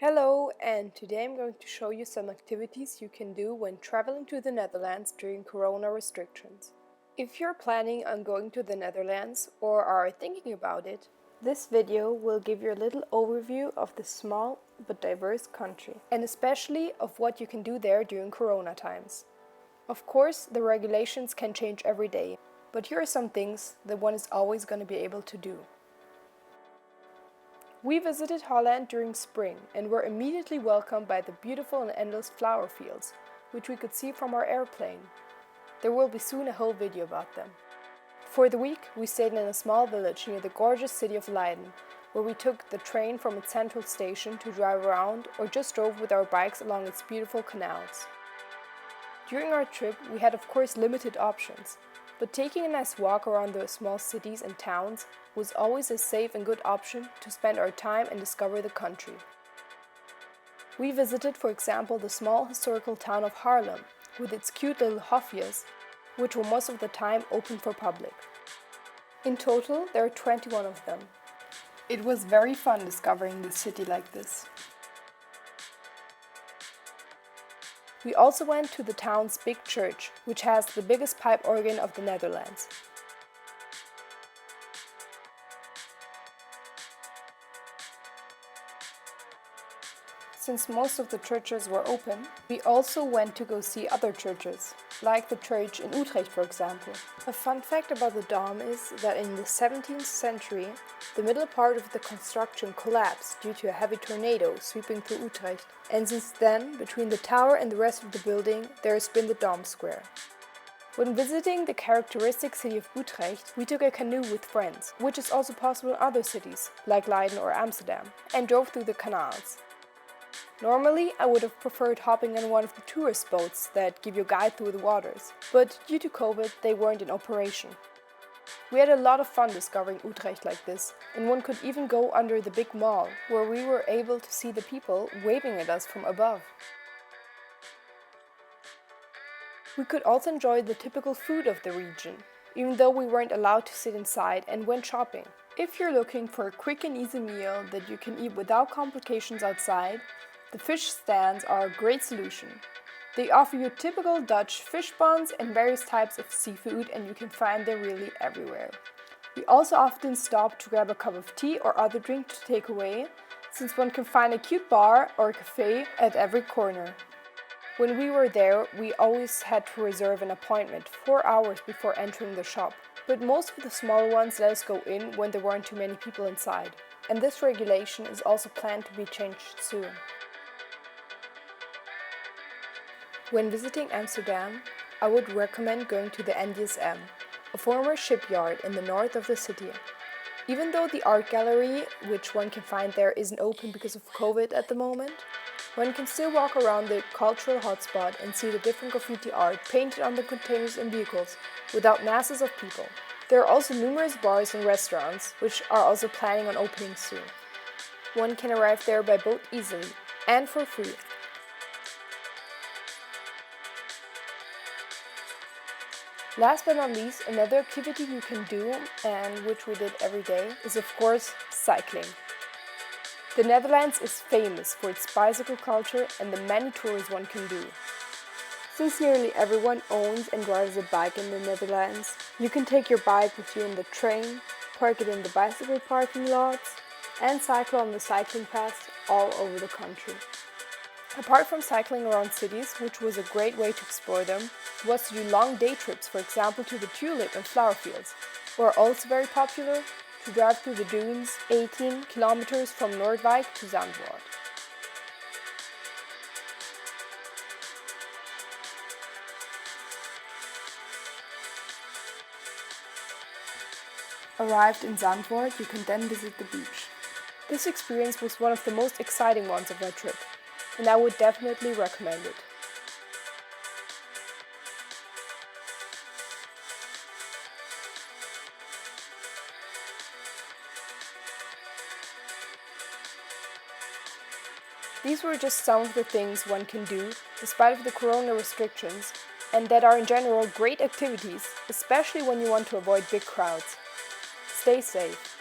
Hello, and today I'm going to show you some activities you can do when traveling to the Netherlands during Corona restrictions. If you're planning on going to the Netherlands or are thinking about it, this video will give you a little overview of this small but diverse country, and especially of what you can do there during Corona times. Of course, the regulations can change every day, but here are some things that one is always going to be able to do. We visited Holland during spring and were immediately welcomed by the beautiful and endless flower fields, which we could see from our airplane. There will be soon a whole video about them. For the week, we stayed in a small village near the gorgeous city of Leiden, where we took the train from its central station to drive around or just drove with our bikes along its beautiful canals. During our trip, we had of course limited options, but taking a nice walk around the small cities and towns was always a safe and good option to spend our time and discover the country. We visited, for example, the small historical town of Haarlem, with its cute little hofjes, which were most of the time open for public. In total, there are 21 of them. It was very fun discovering the city like this. We also went to the town's big church, which has the biggest pipe organ of the Netherlands. Since most of the churches were open, we also went to go see other churches, like the church in Utrecht, for example. A fun fact about the Dom is that in the 17th century, the middle part of the construction collapsed due to a heavy tornado sweeping through Utrecht, and since then, between the tower and the rest of the building, there has been the Dom Square. When visiting the characteristic city of Utrecht, we took a canoe with friends, which is also possible in other cities, like Leiden or Amsterdam, and drove through the canals. Normally, I would have preferred hopping on one of the tourist boats that give you a guide through the waters, but due to COVID, they weren't in operation. We had a lot of fun discovering Utrecht like this, and one could even go under the big mall, where we were able to see the people waving at us from above. We could also enjoy the typical food of the region, even though we weren't allowed to sit inside and went shopping. If you're looking for a quick and easy meal that you can eat without complications outside, the fish stands are a great solution. They offer you typical Dutch fish buns and various types of seafood, and you can find them really everywhere. We also often stop to grab a cup of tea or other drink to take away, since one can find a cute bar or a cafe at every corner. When we were there, we always had to reserve an appointment 4 hours before entering the shop, but most of the smaller ones let us go in when there weren't too many people inside, and this regulation is also planned to be changed soon. When visiting Amsterdam, I would recommend going to the NDSM, a former shipyard in the north of the city. Even though the art gallery, which one can find there, isn't open because of COVID at the moment, one can still walk around the cultural hotspot and see the different graffiti art painted on the containers and vehicles without masses of people. There are also numerous bars and restaurants, which are also planning on opening soon. One can arrive there by boat easily and for free. Last but not least, another activity you can do, and which we did every day, is of course cycling. The Netherlands is famous for its bicycle culture and the many tours one can do. Since nearly everyone owns and drives a bike in the Netherlands, you can take your bike with you in the train, park it in the bicycle parking lots, and cycle on the cycling paths all over the country. Apart from cycling around cities, which was a great way to explore them, was to do long day trips, for example to the tulip and flower fields, or also very popular, to drive through the dunes 18 kilometers from Noordwijk to Zandvoort. Arrived in Zandvoort, you can then visit the beach. This experience was one of the most exciting ones of my trip, and I would definitely recommend it. These were just some of the things one can do, despite of the corona restrictions, and that are in general great activities, especially when you want to avoid big crowds. Stay safe.